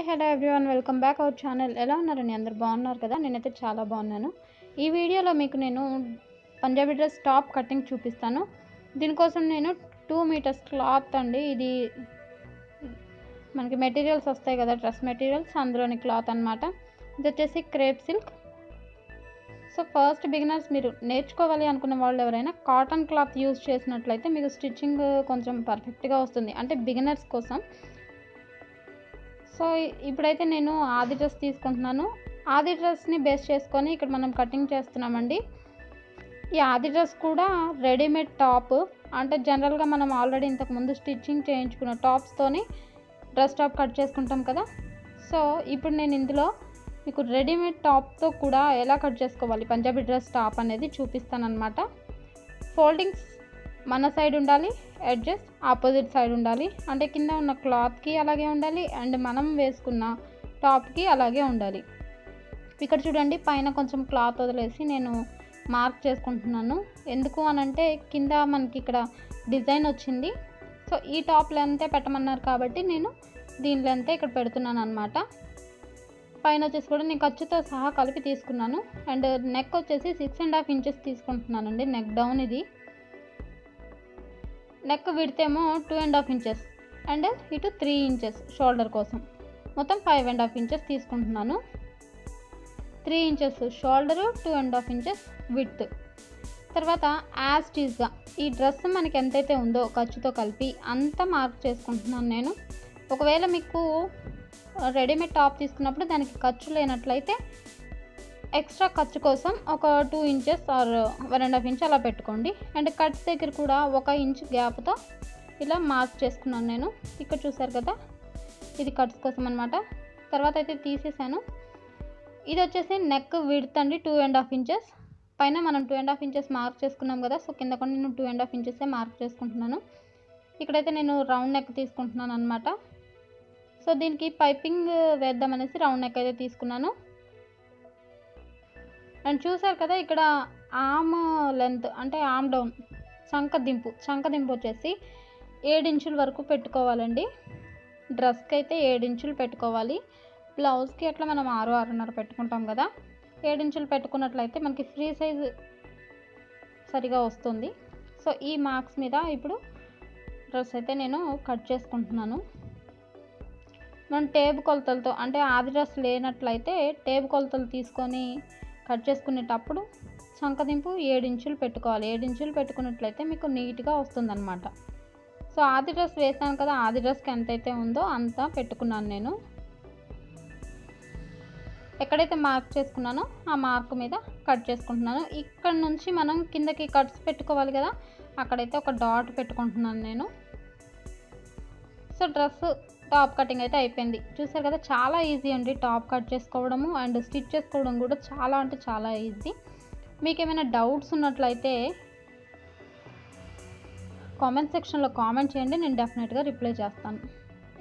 Hello everyone, welcome back our channel. ఎలా ఉన్నారండి? అందరు బాగున్నారు కదా? నేనైతే చాలా బాగున్నాను. ఈ వీడియోలో మీకు నేను పంజాబీ డ్రెస్ టాప్ కటింగ్ చూపిస్తాను. దీనికోసం నేను 2 మీటర్స్ క్లాత్ అండి, ఇది మనకి మెటీరియల్స్ వస్తాయి కదా, డ్రెస్ మెటీరియల్స్, అందులోని క్లాత్ అనమాట. ఇది వచ్చేసి crepe silk. So first beginners, మీరు నేర్చుకోవాలి అనుకున్న వాళ్ళు ఎవరైనా కాటన్ క్లాత్ యూజ్ చేసినట్లయితే మీకు స్టిచ్చింగ్ కొంచెం పర్ఫెక్ట్గా వస్తుంది, అంటే బిగినర్స్ కోసం. సో ఇప్పుడైతే నేను ఆది డ్రెస్ తీసుకుంటున్నాను. ఆది డ్రెస్ని బేస్ చేసుకొని ఇక్కడ మనం కటింగ్ చేస్తున్నామండి. ఈ ఆది డ్రెస్ కూడా రెడీమేడ్ టాప్, అంటే జనరల్గా మనం ఆల్రెడీ ఇంతకుముందు స్టిచ్చింగ్ చేయించుకున్న టాప్స్తోని డ్రెస్ టాప్ కట్ చేసుకుంటాం కదా. సో ఇప్పుడు నేను ఇందులో మీకు రెడీమేడ్ టాప్తో కూడా ఎలా కట్ చేసుకోవాలి పంజాబీ డ్రెస్ టాప్ అనేది చూపిస్తానన్నమాట. ఫోల్డింగ్స్ మన సైడ్ ఉండాలి, ఎడ్జెస్ ఆపోజిట్ సైడ్ ఉండాలి, అంటే కింద ఉన్న క్లాత్కి అలాగే ఉండాలి అండ్ మనం వేసుకున్న టాప్కి అలాగే ఉండాలి. ఇక్కడ చూడండి, పైన కొంచెం క్లాత్ వదిలేసి నేను మార్క్ చేసుకుంటున్నాను. ఎందుకు అనంటే కింద మనకి ఇక్కడ డిజైన్ వచ్చింది. సో ఈ టాప్ లెంతే పెట్టమన్నారు కాబట్టి నేను దీని లెంతే ఇక్కడ పెడుతున్నాను అనమాట. పైన వచ్చేసి కూడా నేను ఖర్చుతో సహా కలిపి తీసుకున్నాను. అండ్ నెక్ వచ్చేసి 6.5 ఇంచెస్ తీసుకుంటున్నానండి. నెక్ డౌన్ ఇది. నెక్ విడ్తేమో 2.5 ఇంచెస్ అండ్ ఇటు 3 ఇంచెస్ షోల్డర్ కోసం, మొత్తం 5.5 ఇంచెస్ తీసుకుంటున్నాను. 3 ఇంచెస్ షోల్డరు, 2.5 ఇంచెస్ విడ్త్. తర్వాత యాజ్ టీజ్గా ఈ డ్రెస్ మనకి ఎంతైతే ఉందో ఖర్చుతో కలిపి అంతా మార్క్ చేసుకుంటున్నాను నేను. ఒకవేళ మీకు రెడీమేడ్ టాప్ తీసుకున్నప్పుడు దానికి ఖర్చు లేనట్లయితే ఎక్స్ట్రా ఖర్చు కోసం ఒక 2 ఇంచెస్ ఆర్ 1.5 ఇంచ్ అలా పెట్టుకోండి. అండ్ కట్స్ దగ్గర కూడా 1 ఇంచ్ గ్యాప్తో ఇలా మార్క్ చేసుకున్నాను నేను. ఇక్కడ చూసారు కదా, ఇది కట్స్ కోసం అనమాట. తర్వాత అయితే తీసేసాను. ఇది వచ్చేసి నెక్ విడ్త్ అండి, 2.5 ఇంచెస్. పైన మనం 2.5 ఇంచెస్ మార్క్ చేసుకున్నాం కదా, సో కింద కూడా నేను 2.5 ఇంచెసే మార్క్ చేసుకుంటున్నాను. ఇక్కడైతే నేను రౌండ్ నెక్ తీసుకుంటున్నాను అనమాట. సో దీనికి పైపింగ్ వేద్దామనేసి రౌండ్ నెక్ అయితే తీసుకున్నాను. అండ్ చూసారు కదా, ఇక్కడ ఆర్మ్ లెంత్ అంటే ఆర్మ్ డౌన్ చంక దింపు వచ్చేసి 7 ఇంచుల వరకు పెట్టుకోవాలండి. డ్రెస్కి అయితే 7 ఇంచులు పెట్టుకోవాలి. బ్లౌజ్కి అట్లా మనం 6-6.5 పెట్టుకుంటాం కదా. 7 ఇంచులు పెట్టుకున్నట్లయితే మనకి ఫ్రీ సైజ్ సరిగా వస్తుంది. సో ఈ మార్క్స్ మీద ఇప్పుడు డ్రెస్ అయితే నేను కట్ చేసుకుంటున్నాను. మనం టేబు కొలతలతో, అంటే ఆది డ్రెస్ లేనట్లయితే టేబు కొలతలు తీసుకొని కట్ చేసుకునేటప్పుడు చంకదింపు 7 ఇంచులు పెట్టుకోవాలి. 7 ఇంచులు పెట్టుకున్నట్లయితే మీకు నీట్గా వస్తుందన్నమాట. సో ఆది డ్రెస్ వేసాను కదా, ఆది డ్రెస్కి ఎంతైతే ఉందో అంతా పెట్టుకున్నాను నేను. ఎక్కడైతే మార్క్ చేసుకున్నానో ఆ మార్క్ మీద కట్ చేసుకుంటున్నాను. ఇక్కడ నుంచి మనం కిందకి కట్స్ పెట్టుకోవాలి కదా, అక్కడైతే ఒక డాట్ పెట్టుకుంటున్నాను నేను. సో డ్రెస్ టాప్ కటింగ్ అయితే అయిపోయింది. చూసారు కదా, చాలా ఈజీ అండి టాప్ కట్ చేసుకోవడము అండ్ స్టిచ్ చేసుకోవడం కూడా చాలా అంటే చాలా ఈజీ. మీకు ఏమైనా డౌట్స్ ఉన్నట్లయితే కామెంట్ సెక్షన్లో కామెంట్ చేయండి, నేను డెఫినెట్గా రిప్లై చేస్తాను.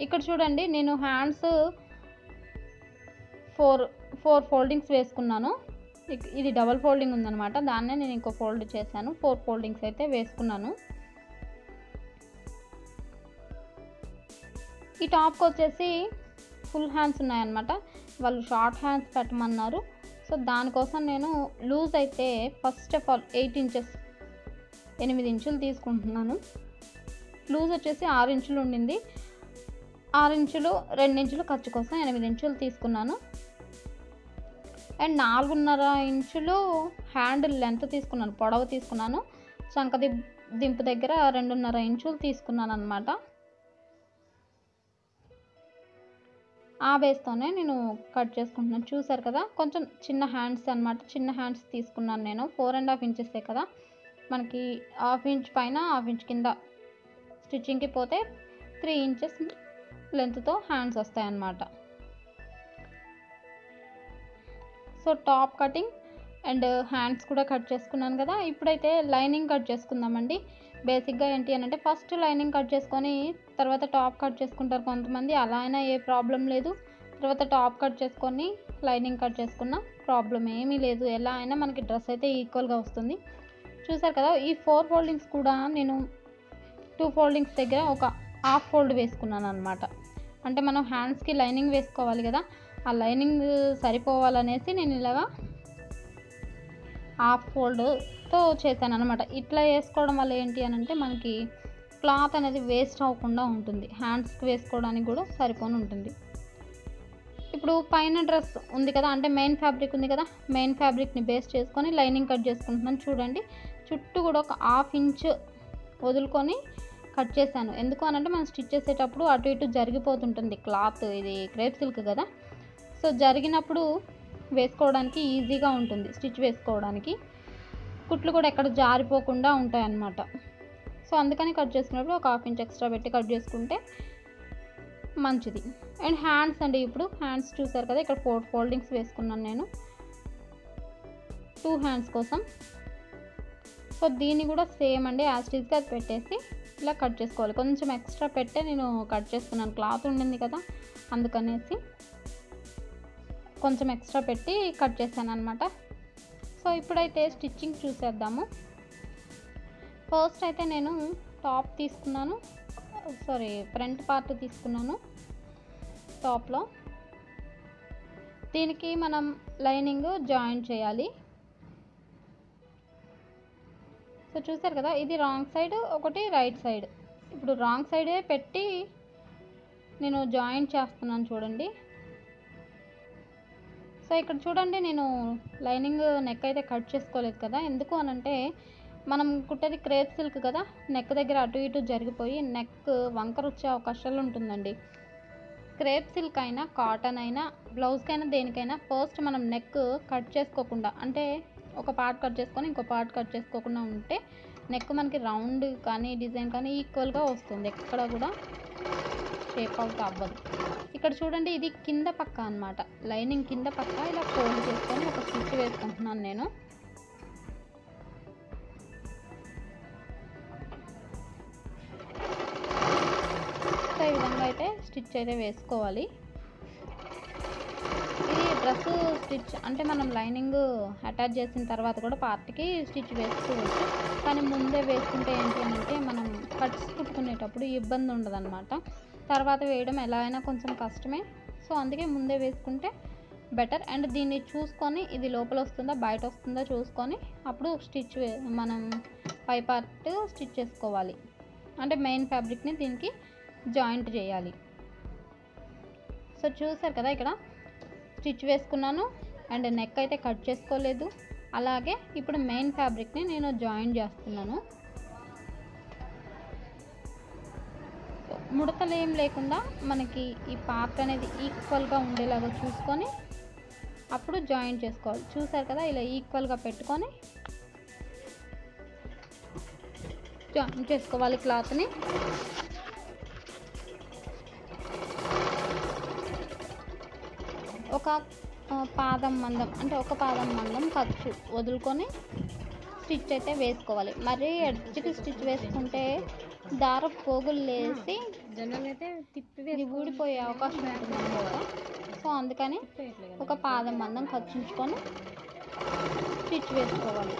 ఇక్కడ చూడండి, నేను హ్యాండ్స్ 4 ఫోల్డింగ్స్ వేసుకున్నాను. ఇది డబల్ ఫోల్డింగ్ ఉందన్నమాట, దాన్నే నేను ఇంకో ఫోల్డ్ చేశాను. 4 ఫోల్డింగ్స్ అయితే వేసుకున్నాను. ఈ టాప్కి వచ్చేసి ఫుల్ హ్యాండ్స్ ఉన్నాయన్నమాట. వాళ్ళు షార్ట్ హ్యాండ్స్ పెట్టమన్నారు. సో దానికోసం నేను లూజ్ అయితే ఫస్ట్ ఆఫ్ ఆల్ 8 ఇంచులు తీసుకుంటున్నాను. లూజ్ వచ్చేసి 6 ఇంచులు ఉండింది. 6 ఇంచులు 2 ఇంచులు ఖర్చు కోసం 8 ఇంచులు తీసుకున్నాను. అండ్ 4.5 ఇంచులు హ్యాండిల్ లెంత్ తీసుకున్నాను, పొడవు తీసుకున్నాను. చంక దింపు దగ్గర 2.5 ఇంచులు తీసుకున్నాను అనమాట. ఆ బేస్తోనే నేను కట్ చేసుకుంటున్నాను. చూసారు కదా, కొంచెం చిన్న హ్యాండ్స్ అనమాట. చిన్న హ్యాండ్స్ తీసుకున్నాను నేను. 4.5 ఇంచెసే కదా మనకి, 1/2 ఇంచ్ పైన 1/2 ఇంచ్ కింద స్టిచ్చింగ్కి పోతే 3 ఇంచెస్ లెంత్తో హ్యాండ్స్ వస్తాయన్నమాట. So top cutting and hands కూడా కట్ చేసుకున్నాను కదా. ఇప్పుడైతే లైనింగ్ కట్ చేసుకుందామండి. బేసిక్గా ఏంటి అని అంటే ఫస్ట్ లైనింగ్ కట్ చేసుకొని తర్వాత టాప్ కట్ చేసుకుంటారు కొంతమంది. అలా అయినా ఏ ప్రాబ్లం లేదు. తర్వాత టాప్ కట్ చేసుకొని లైనింగ్ కట్ చేసుకున్న ప్రాబ్లం ఏమీ లేదు. ఎలా అయినా మనకి డ్రెస్ అయితే ఈక్వల్గా వస్తుంది. చూసారు కదా, ఈ 4 ఫోల్డింగ్స్ కూడా నేను 2 ఫోల్డింగ్స్ దగ్గర ఒక హాఫ్ ఫోల్డ్ వేసుకున్నాను అనమాట. అంటే మనం హ్యాండ్స్కి లైనింగ్ వేసుకోవాలి కదా, ఆ లైనింగ్ సరిపోవాలనేసి నేను ఇలాగా హాఫ్ ఫోల్డ్తో చేశాను అనమాట. ఇట్లా వేసుకోవడం వల్ల ఏంటి అని అంటే మనకి క్లాత్ అనేది వేస్ట్ అవ్వకుండా ఉంటుంది, హ్యాండ్స్కి వేసుకోవడానికి కూడా సరిపోని ఉంటుంది. ఇప్పుడు పైన డ్రెస్ ఉంది కదా, అంటే మెయిన్ ఫ్యాబ్రిక్ ఉంది కదా, మెయిన్ ఫ్యాబ్రిక్ని బేస్ చేసుకొని లైనింగ్ కట్ చేసుకుంటున్నాను. చూడండి, చుట్టూ కూడా ఒక 1/2 ఇంచ్ వదులుకొని కట్ చేశాను. ఎందుకు అనంటే మనం స్టిచ్ చేసేటప్పుడు అటు ఇటు జరిగిపోతుంటుంది క్లాత్, ఇది క్రేప్ సిల్క్ కదా, సో జరిగినప్పుడు వేసుకోవడానికి ఈజీగా ఉంటుంది, స్టిచ్ వేసుకోవడానికి కుట్లు కూడా ఎక్కడ జారిపోకుండా ఉంటాయి అన్నమాట. సో అందుకని కట్ చేసుకున్నప్పుడు ఒక 1/2 ఇంచ్ ఎక్స్ట్రా పెట్టి కట్ చేసుకుంటే మంచిది. అండ్ హ్యాండ్స్ అండి, ఇప్పుడు హ్యాండ్స్ చూసారు కదా, ఇక్కడ 4 ఫోల్డింగ్స్ వేసుకున్నాను నేను 2 హ్యాండ్స్ కోసం. సో దీన్ని కూడా సేమ్ అండి, యాజ్ ఇట్ ఈస్గా పెట్టేసి ఇలా కట్ చేసుకోవాలి. కొంచెం ఎక్స్ట్రా పెట్టే నేను కట్ చేసుకున్నాను, క్లాత్ ఉండింది కదా అందుకనేసి కొంచెం ఎక్స్ట్రా పెట్టి కట్ చేశాను అనమాట. సో ఇప్పుడైతే స్టిచ్చింగ్ చూసేద్దాము. ఫస్ట్ అయితే నేను టాప్ తీసుకున్నాను, ఫ్రంట్ పార్ట్ తీసుకున్నాను టాప్లో. దీనికి మనం లైనింగ్ జాయిన్ చేయాలి. సో చూసారు కదా, ఇది రాంగ్ సైడ్, ఒకటి రైట్ సైడ్. ఇప్పుడు రాంగ్ సైడే పెట్టి నేను జాయిన్ చేస్తున్నాను చూడండి. సో ఇక్కడ చూడండి, నేను లైనింగ్ నెక్ అయితే కట్ చేసుకోలేదు కదా, ఎందుకు అనంటే మనం కుట్టేది క్రేప్ సిల్క్ కదా, నెక్ దగ్గర అటు ఇటు జరిగిపోయి నెక్ వంకర వచ్చే అవకాశాలు ఉంటుందండి. క్రేప్ సిల్క్ అయినా కాటన్ అయినా బ్లౌజ్కైనా దేనికైనా ఫస్ట్ మనం నెక్ కట్ చేసుకోకుండా, అంటే ఒక పార్ట్ కట్ చేసుకొని ఇంకో పార్ట్ కట్ చేసుకోకుండా ఉంటే నెక్ మనకి రౌండ్ కానీ డిజైన్ కానీ ఈక్వల్గా వస్తుంది, ఎక్కడ కూడా షేప్ అవుట్ అవ్వదు. ఇక్కడ చూడండి, ఇది కింద పక్క అన్నమాట, లైనింగ్ కింద పక్క ఇలా ఫోల్డ్ చేసుకొని ఒక స్టిచ్ వేసుకుంటున్నాను నేను. సో ఈ విధంగా అయితే స్టిచ్ అయితే వేసుకోవాలి. ఇది డ్రెస్ స్టిచ్ అంటే మనం లైనింగ్ అటాచ్ చేసిన తర్వాత కూడా పార్ట్కి స్టిచ్ వేసుకోవచ్చు, కానీ ముందే వేసుకుంటే ఏంటి అంటే మనం కట్స్ కుట్టుకునేటప్పుడు ఇబ్బంది ఉండదన్నమాట, తర్వాత వేయడం ఎలా అయినా కొంచెం కష్టమే. సో అందుకే ముందే వేసుకుంటే బెటర్. అండ్ దీన్ని చూసుకొని ఇది లోపల వస్తుందా బయట వస్తుందా చూసుకొని అప్పుడు స్టిచ్ మనం పై పార్ట్ స్టిచ్ చేసుకోవాలి, అంటే మెయిన్ ఫ్యాబ్రిక్ని దీనికి జాయింట్ చేయాలి. సో చూసారు కదా, ఇక్కడ స్టిచ్ వేసుకున్నాను అండ్ నెక్ అయితే కట్ చేసుకోలేదు. అలాగే ఇప్పుడు మెయిన్ ఫ్యాబ్రిక్ని నేను జాయిన్ చేస్తున్నాను. ముడతలు ఏం లేకుండా మనకి ఈ పార్ట్ అనేది ఈక్వల్గా ఉండేలాగా చూసుకొని అప్పుడు జాయిన్ చేసుకోవాలి. చూసారు కదా, ఇలా ఈక్వల్గా పెట్టుకొని జాయిన్ చేసుకోవాలి క్లాత్ని. ఒక పాదం మందం, అంటే ఒక పాదం మందం ఖర్చు వదులుకొని స్టిచ్ అయితే వేసుకోవాలి. మరీ ఎడ్జ్కి స్టిచ్ వేసుకుంటే దారం పోగులు వేసి ఇది ఊడిపోయే అవకాశం ఉంటుంది అన్నమాట. సో అందుకని ఒక పాదం మందం ఖర్చుంచుకొని స్టిచ్ వేసుకోవాలి.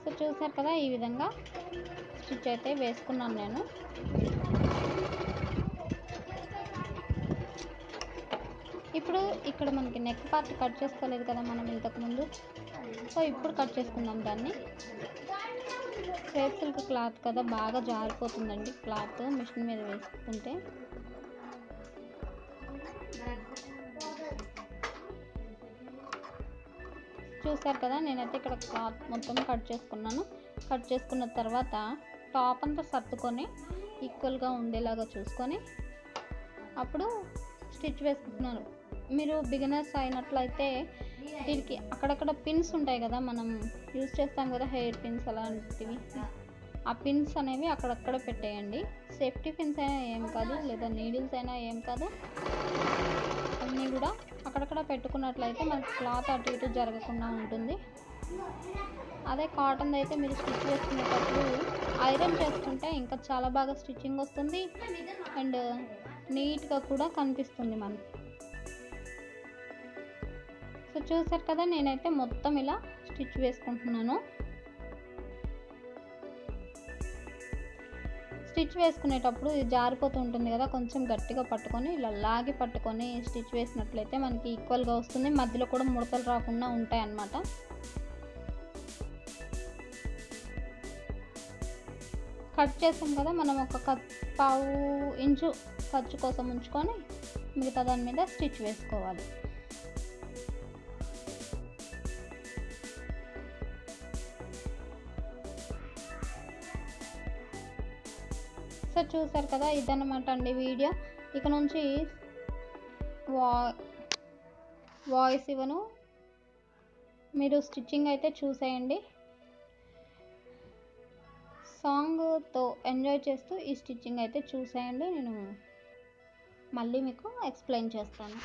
సో చూసారు కదా, ఈ విధంగా స్టిచ్ అయితే వేసుకున్నాను నేను. ఇప్పుడు ఇక్కడ మనకి నెక్ పార్ట్ కట్ చేసుకోలేదు కదా మనం ఇంతకుముందు, సో ఇప్పుడు కట్ చేసుకుందాం దాన్ని. క్రేప్ సిల్క్ క్లాత్ కదా, బాగా జారిపోతుందండి క్లాత్ మిషన్ మీద వేసుకుంటే. చూసారు కదా, నేనైతే ఇక్కడ క్లాత్ మొత్తం కట్ చేసుకున్నాను. కట్ చేసుకున్న తర్వాత టాప్ అంతా సర్దుకొని ఈక్వల్గా ఉండేలాగా చూసుకొని అప్పుడు స్టిచ్ వేసుకుంటున్నాను. మీరు బిగినర్స్ అయినట్లయితే దీనికి అక్కడక్కడ పిన్స్ ఉంటాయి కదా, మనం యూజ్ చేస్తాం కదా హెయిర్ పిన్స్ అలాంటివి, ఆ పిన్స్ అనేవి అక్కడక్కడ పెట్టేయండి. సేఫ్టీ పిన్స్ అయినా ఏం కాదు, లేదా నీడిల్స్ అయినా ఏం కాదు, అన్నీ కూడా అక్కడక్కడ పెట్టుకున్నట్లయితే మనకి క్లాత్ అటు ఇటు జరగకుండా ఉంటుంది. అదే కాటన్ అయితే మీరు స్టిచ్ చేసుకునేటప్పుడు ఐరన్ చేసుకుంటే ఇంకా చాలా బాగా స్టిచ్చింగ్ వస్తుంది అండ్ నీట్గా కూడా కనిపిస్తుంది మనకి. సో చూసారు కదా, నేనైతే మొత్తం ఇలా స్టిచ్ వేసుకుంటున్నాను. స్టిచ్ వేసుకునేటప్పుడు ఇది జారిపోతూ ఉంటుంది కదా, కొంచెం గట్టిగా పట్టుకొని ఇలా లాగి పట్టుకొని స్టిచ్ వేసినట్లయితే మనకి ఈక్వల్గా వస్తుంది. మధ్యలో కూడా ముడతలు రాకుండా ఉంటాయి అన్నమాట. కట్ చేసాం కదా, మనం ఒక పావు ఇంచు ఖర్చు కోసం ఉంచుకొని మిగతా దాని మీద స్టిచ్ వేసుకోవాలి. సో చూసారు కదా, ఇదన్నమాట అండి వీడియో. ఇక నుంచి వాయిస్ ఇవ్వను, మీరు స్టిచ్చింగ్ అయితే చూసేయండి. సాంగ్తో ఎంజాయ్ చేస్తూ ఈ స్టిచ్చింగ్ అయితే చూసేయండి. నేను మళ్ళీ మీకు ఎక్స్ప్లెయిన్ చేస్తాను.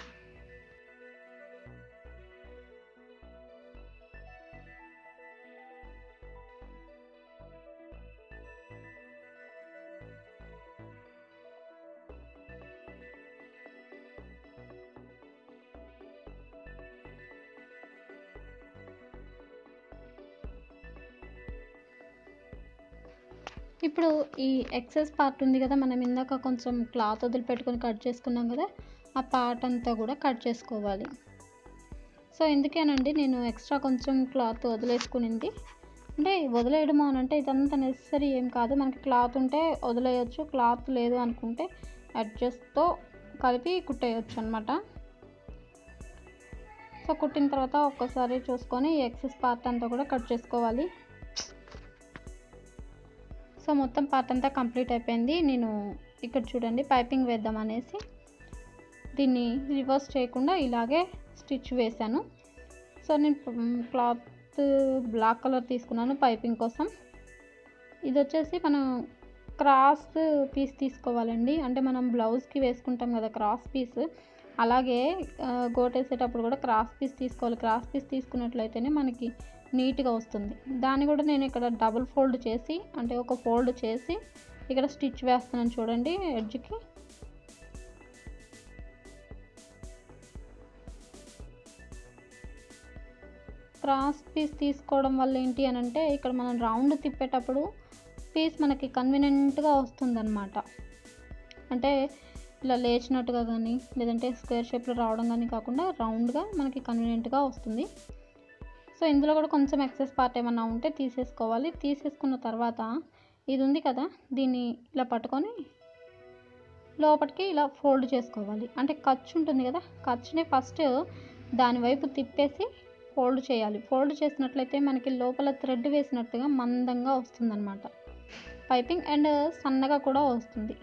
ఇప్పుడు ఈ ఎక్సెస్ పార్ట్ ఉంది కదా, మనం ఇందాక కొంచెం క్లాత్ వదిలిపెట్టుకొని కట్ చేసుకున్నాం కదా, ఆ పార్ట్ అంతా కూడా కట్ చేసుకోవాలి. సో ఎందుకేనండి నేను ఎక్స్ట్రా కొంచెం క్లాత్ వదిలేసుకునింది. అంటే వదిలేయడము అని అంటే ఇదంతా నెసరీ ఏం కాదు. మనకి క్లాత్ ఉంటే వదిలేయచ్చు, క్లాత్ లేదు అనుకుంటే అడ్జస్ట్తో కలిపి కుట్టేయచ్చు అనమాట. సో కుట్టిన తర్వాత ఒక్కసారి చూసుకొని ఎక్సెస్ పార్ట్ అంతా కూడా కట్ చేసుకోవాలి. సో మొత్తం పార్ట్ అంతా కంప్లీట్ అయిపోయింది. నేను ఇక్కడ చూడండి పైపింగ్ వేద్దాం అనేసి దీన్ని రివర్స్ చేయకుండా ఇలాగే స్టిచ్ వేశాను. సో నేను క్లాత్ బ్లాక్ కలర్ తీసుకున్నాను పైపింగ్ కోసం. ఇది వచ్చేసి మనం క్రాస్ పీస్ తీసుకోవాలండి. అంటే మనం బ్లౌజ్కి వేసుకుంటాం కదా క్రాస్ పీస్, అలాగే గోటేసేటప్పుడు కూడా క్రాస్ పీస్ తీసుకోవాలి. క్రాస్ పీస్ తీసుకున్నట్లయితేనే మనకి నీట్గా వస్తుంది. దాన్ని కూడా నేను ఇక్కడ డబుల్ ఫోల్డ్ చేసి, అంటే ఒక ఫోల్డ్ చేసి ఇక్కడ స్టిచ్ వేస్తున్నాను చూడండి ఎడ్జ్కి. క్రాస్ పీస్ తీసుకోవడం వల్ల ఏంటి అని అంటే ఇక్కడ మనం రౌండ్ తిప్పేటప్పుడు పీస్ మనకి కన్వీనియంట్గా వస్తుందన్నమాట. అంటే ఇలా లేచినట్టుగా కానీ లేదంటే స్క్వేర్ షేప్లో రావడం కానీ కాకుండా రౌండ్గా మనకి కన్వీనియంట్గా వస్తుంది. సో ఇందులో కూడా కొంచెం ఎక్సెస్ పార్ట్ ఏమన్నా ఉంటే తీసేసుకోవాలి. తీసేసుకున్న తర్వాత ఇది ఉంది కదా, దీన్ని ఇలా పట్టుకొని లోపలికి ఇలా ఫోల్డ్ చేసుకోవాలి. అంటే ఖర్చు ఉంటుంది కదా, ఖర్చుని ఫస్ట్ దాని వైపు తిప్పేసి ఫోల్డ్ చేయాలి. ఫోల్డ్ చేసినట్లయితే మనకి లోపల థ్రెడ్ వేసినట్టుగా మందంగా వస్తుందన్నమాట పైపింగ్, అండ్ సన్నగా కూడా వస్తుంది.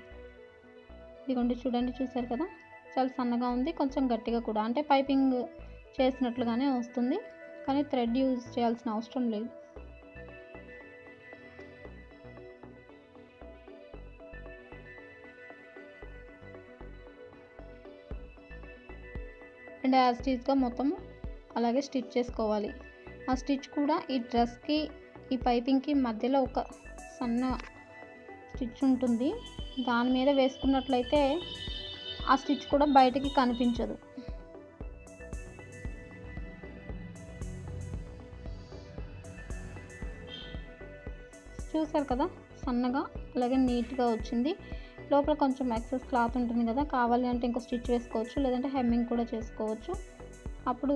ఇదిగోండి చూడండి, చూసారు కదా, చాలా సన్నగా ఉంది, కొంచెం గట్టిగా కూడా, అంటే పైపింగ్ చేసినట్లుగానే వస్తుంది, కానీ థ్రెడ్ యూజ్ చేయాల్సిన అవసరం లేదు. అండ్ యాజ్ టీజ్గా మొత్తం అలాగే స్టిచ్ చేసుకోవాలి. ఆ స్టిచ్ కూడా ఈ డ్రెస్కి ఈ పైపింగ్కి మధ్యలో ఒక సన్న స్టిచ్ ఉంటుంది, దాని మీద వేసుకున్నట్లయితే ఆ స్టిచ్ కూడా బయటికి కనిపించదు. చూసారు కదా, సన్నగా అలాగే నీట్గా వచ్చింది. లోపల కొంచెం ఎక్సెస్ క్లాత్ ఉంటుంది కదా, కావాలి అంటే ఇంకో స్టిచ్ వేసుకోవచ్చు, లేదంటే హెమ్మింగ్ కూడా చేసుకోవచ్చు, అప్పుడు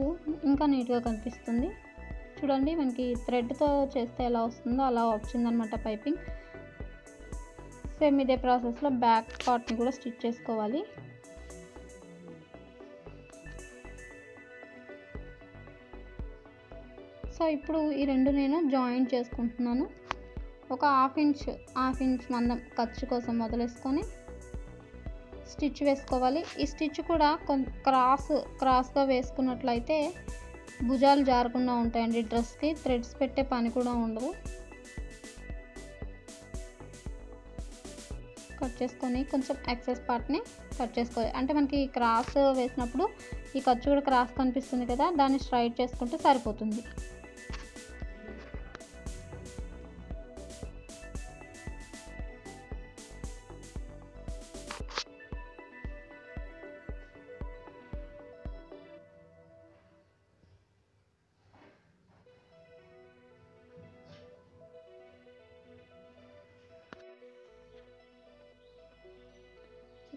ఇంకా నీట్గా కనిపిస్తుంది. చూడండి మనకి థ్రెడ్తో చేస్తే ఎలా వస్తుందో అలా వచ్చిందనమాట పైపింగ్. సేమ్ ఇదే ప్రాసెస్లో బ్యాక్ పార్ట్ని కూడా స్టిచ్ చేసుకోవాలి. సో ఇప్పుడు ఈ రెండు నేను జాయింట్ చేసుకుంటున్నాను. ఒక హాఫ్ ఇంచ్ మందం ఖర్చు కోసం వదిలేసుకొని స్టిచ్ వేసుకోవాలి. ఈ స్టిచ్ కూడా క్రాస్గా వేసుకున్నట్లయితే భుజాలు జారకుండా ఉంటాయండి. డ్రెస్కి థ్రెడ్స్ పెట్టే పని కూడా ఉండదు. కట్ చేసుకొని కొంచెం ఎక్సెస్ పార్ట్ని కట్ చేసుకోవాలి. అంటే మనకి క్రాస్ వేసినప్పుడు ఈ ఖర్చు కూడా క్రాస్ కనిపిస్తుంది కదా, దాన్ని స్ట్రైట్ చేసుకుంటే సరిపోతుంది.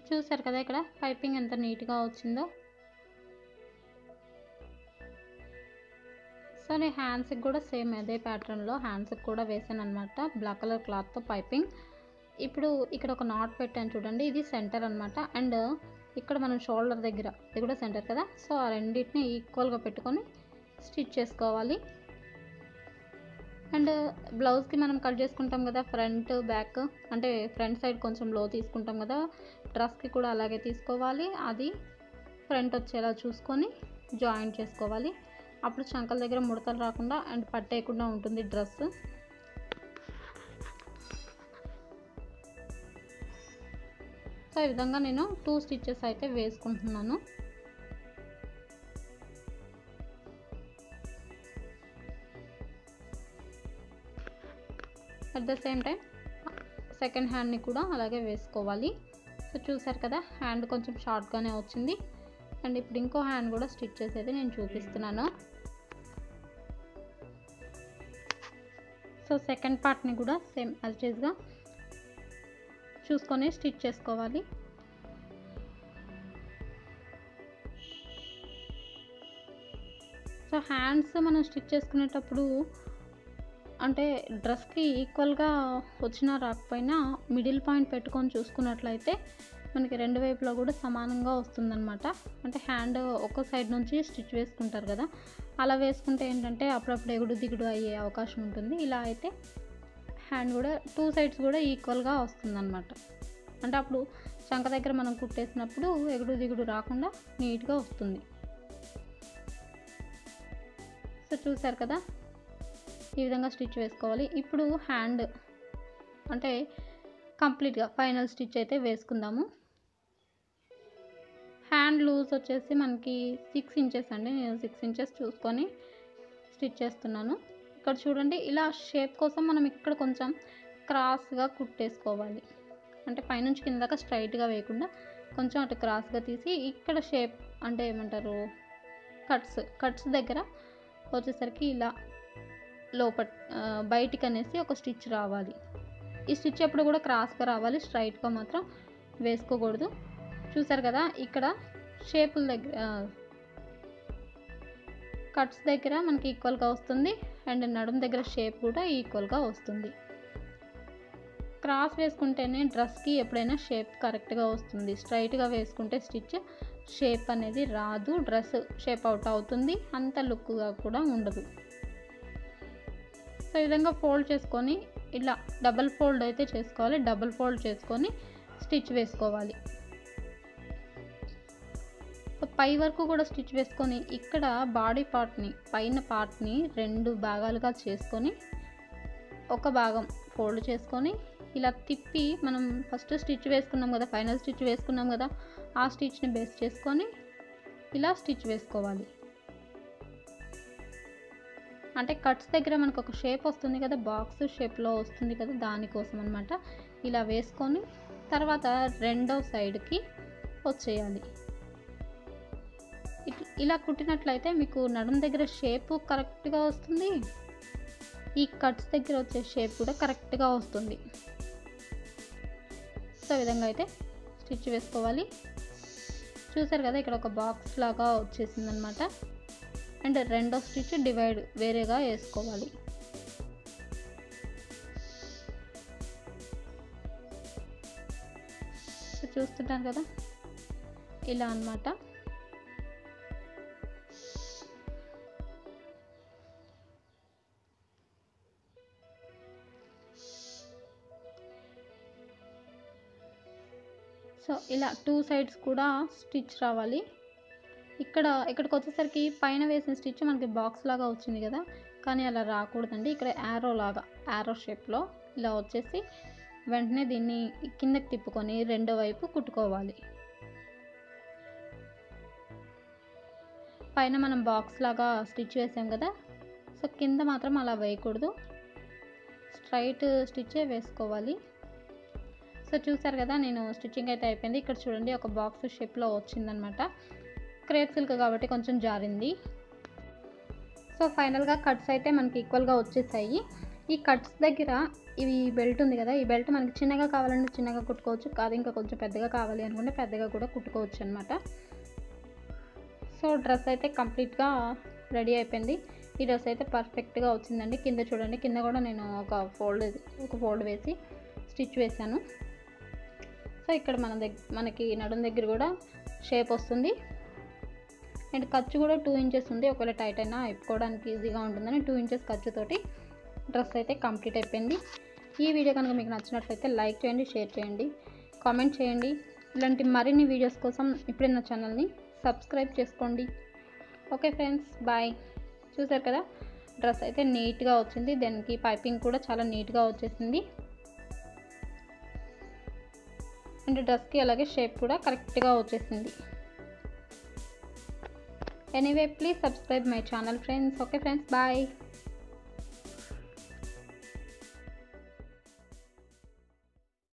చూసారు కదా ఇక్కడ పైపింగ్ ఎంత నీట్గా వచ్చిందో. సో నేను హ్యాండ్స్కి కూడా సేమ్ అదే ప్యాటర్న్లో హ్యాండ్స్కి కూడా వేసాను అనమాట, బ్లాక్ కలర్ క్లాత్తో పైపింగ్. ఇప్పుడు ఇక్కడ ఒక నాట్ పెట్టాను చూడండి, ఇది సెంటర్ అనమాట. అండ్ ఇక్కడ మనం షోల్డర్ దగ్గర ఇది కూడా సెంటర్ కదా, సో ఆ రెండింటిని ఈక్వల్గా పెట్టుకొని స్టిచ్ చేసుకోవాలి. అండ్ బ్లౌజ్కి మనం కట్ చేసుకుంటాం కదా ఫ్రంట్ బ్యాక్, అంటే ఫ్రంట్ సైడ్ కొంచెం లో తీసుకుంటాం కదా, డ్రెస్కి కూడా అలాగే తీసుకోవాలి. అది ఫ్రంట్ వచ్చేలా చూసుకొని జాయింట్ చేసుకోవాలి. అప్పుడు చంకల దగ్గర ముడతలు రాకుండా అండ్ పట్టేయకుండా ఉంటుంది డ్రెస్. సో ఈ విధంగా నేను 2 స్టిచెస్ అయితే వేసుకుంటున్నాను. At the same time second హ్యాండ్ని కూడా అలాగే వేసుకోవాలి. సో చూసారు కదా హ్యాండ్ కొంచెం షార్ట్గానే వచ్చింది. అండ్ ఇప్పుడు ఇంకో హ్యాండ్ కూడా స్టిచ్ చేసేది నేను చూపిస్తున్నాను. సో సెకండ్ పార్ట్ని కూడా సేమ్ యాజ్ గా చూసుకొని స్టిచ్ చేసుకోవాలి. సో హ్యాండ్స్ మనం స్టిచ్ చేసుకునేటప్పుడు అంటే డ్రెస్కి ఈక్వల్గా వచ్చినా రాకపోయినా మిడిల్ పాయింట్ పెట్టుకొని చూసుకున్నట్లయితే మనకి రెండు వైపులా కూడా సమానంగా వస్తుందన్నమాట. అంటే హ్యాండ్ ఒక సైడ్ నుంచి స్టిచ్ వేసుకుంటారు కదా, అలా వేసుకుంటే ఏంటంటే అప్పుడప్పుడు ఎగుడు దిగుడు అయ్యే అవకాశం ఉంటుంది. ఇలా అయితే హ్యాండ్ కూడా 2 సైడ్స్ కూడా ఈక్వల్గా వస్తుందన్నమాట. అంటే అప్పుడు చంక దగ్గర మనం కుట్టేసినప్పుడు ఎగుడు దిగుడు రాకుండా నీట్గా వస్తుంది. సో చూసారు కదా ఈ విధంగా స్టిచ్ వేసుకోవాలి. ఇప్పుడు హ్యాండ్ అంటే కంప్లీట్గా ఫైనల్ స్టిచ్ అయితే వేసుకుందాము. హ్యాండ్ లూజ్ వచ్చేసి మనకి 6 ఇంచెస్ అండి. నేను 6 ఇంచెస్ చూసుకొని స్టిచ్ చేస్తున్నాను. ఇక్కడ చూడండి ఇలా షేప్ కోసం మనం ఇక్కడ కొంచెం క్రాస్గా కుట్టేసుకోవాలి. అంటే పైనుంచి కింద దాకా స్ట్రైట్గా వేయకుండా కొంచెం అటు క్రాస్గా తీసి ఇక్కడ షేప్ అంటే ఏమంటారు కట్స్ దగ్గర వచ్చేసరికి ఇలా బయటికి అనేసి ఒక స్టిచ్ రావాలి. ఈ స్టిచ్ ఎప్పుడు కూడా క్రాస్గా రావాలి, స్ట్రైట్గా మాత్రం వేసుకోకూడదు. చూసారు కదా ఇక్కడ షేపుల దగ్గర కట్స్ దగ్గర మనకి ఈక్వల్గా వస్తుంది అండ్ నడుము దగ్గర షేప్ కూడా ఈక్వల్గా వస్తుంది. క్రాస్ వేసుకుంటేనే డ్రెస్కి ఎప్పుడైనా షేప్ కరెక్ట్గా వస్తుంది. స్ట్రైట్గా వేసుకుంటే స్టిచ్ షేప్ అనేది రాదు, డ్రెస్ షేప్ అవుట్ అవుతుంది, అంత లుక్గా కూడా ఉండదు. సో ఈ విధంగా ఫోల్డ్ చేసుకొని ఇలా డబల్ ఫోల్డ్ అయితే చేసుకోవాలి. డబల్ ఫోల్డ్ చేసుకొని స్టిచ్ వేసుకోవాలి. పై వరకు కూడా స్టిచ్ వేసుకొని ఇక్కడ బాడీ పార్ట్ని పైన పార్ట్ని 2 భాగాలుగా చేసుకొని ఒక భాగం ఫోల్డ్ చేసుకొని ఇలా తిప్పి మనం ఫస్ట్ స్టిచ్ వేసుకున్నాం కదా, ఫైనల్ స్టిచ్ వేసుకున్నాం కదా, ఆ స్టిచ్ని బేస్ చేసుకొని ఇలా స్టిచ్ వేసుకోవాలి. అంటే కట్స్ దగ్గర మనకు ఒక షేప్ వస్తుంది కదా, బాక్స్ షేప్లో వస్తుంది కదా, దానికోసం అనమాట. ఇలా వేసుకొని తర్వాత రెండో సైడ్కి వచ్చేయాలి. ఇలా కుట్టినట్లయితే మీకు నడుము దగ్గర షేప్ కరెక్ట్గా వస్తుంది, ఈ కట్స్ దగ్గర వచ్చే షేప్ కూడా కరెక్ట్గా వస్తుంది. సో ఈ విధంగా అయితే స్టిచ్ వేసుకోవాలి. చూసారు కదా ఇక్కడ ఒక బాక్స్ లాగా వచ్చేసింది అనమాట. అండ్ రెండో స్టిచ్ డివైడ్ వేరేగా వేసుకోవాలి. చూస్తుంటారు కదా ఇలా అన్నమాట. సో ఇలా 2 సైడ్స్ కూడా స్టిచ్ రావాలి. ఇక్కడికి వచ్చేసరికి పైన వేసిన స్టిచ్ మనకి బాక్స్ లాగా వచ్చింది కదా, కానీ అలా రాకూడదండి. ఇక్కడ యారో షేప్లో ఇలా వచ్చేసి వెంటనే దీన్ని కిందకి తిప్పుకొని రెండో వైపు కుట్టుకోవాలి. పైన మనం బాక్స్ లాగా స్టిచ్ వేసాం కదా, సో కింద మాత్రం అలా వేయకూడదు, స్ట్రైట్ స్టిచ్చే వేసుకోవాలి. సో చూసారు కదా నేను స్టిచ్చింగ్ అయితే అయిపోయింది. ఇక్కడ చూడండి ఒక బాక్స్ షేప్లో వచ్చిందనమాట. క్రేప్ సిల్క్ కాబట్టి కొంచెం జారింది. సో ఫైనల్గా కట్స్ అయితే మనకి ఈక్వల్గా వచ్చేసాయి. ఈ కట్స్ దగ్గర ఇవి బెల్ట్ ఉంది కదా, ఈ బెల్ట్ మనకి చిన్నగా కావాలంటే చిన్నగా కుట్టుకోవచ్చు, కాదు ఇంకా కొంచెం పెద్దగా కావాలి అనుకుంటే పెద్దగా కూడా కుట్టుకోవచ్చు అనమాట. సో డ్రెస్ అయితే కంప్లీట్గా రెడీ అయిపోయింది. ఈ డ్రెస్ అయితే పర్ఫెక్ట్గా వచ్చిందండి. కింద చూడండి, కింద కూడా నేను ఒక ఫోల్డ్ వేసి స్టిచ్ వేసాను. సో ఇక్కడ మనకి నడుం దగ్గర కూడా షేప్ వస్తుంది. అండ్ ఖర్చు కూడా 2 ఇంచెస్ ఉంది. ఒకవేళ టైట్ అయినా అయిపోవడానికి ఈజీగా ఉంటుందని 2 ఇంచెస్ ఖర్చుతోటి డ్రెస్ అయితే కంప్లీట్ అయిపోయింది. ఈ వీడియో కనుక మీకు నచ్చినట్లయితే లైక్ చేయండి, షేర్ చేయండి, కామెంట్ చేయండి. ఇలాంటి మరిన్ని వీడియోస్ కోసం ఇప్పుడే నా ఛానల్ని సబ్స్క్రైబ్ చేసుకోండి. Okay friends, bye. చూసారు కదా, డ్రెస్ అయితే నీట్గా వచ్చింది. దానికి పైపింగ్ కూడా చాలా నీట్గా వచ్చేసింది. అండ్ డ్రెస్కి అలాగే షేప్ కూడా కరెక్ట్గా వచ్చేసింది. Anyway, please subscribe my channel friends. Okay friends, bye.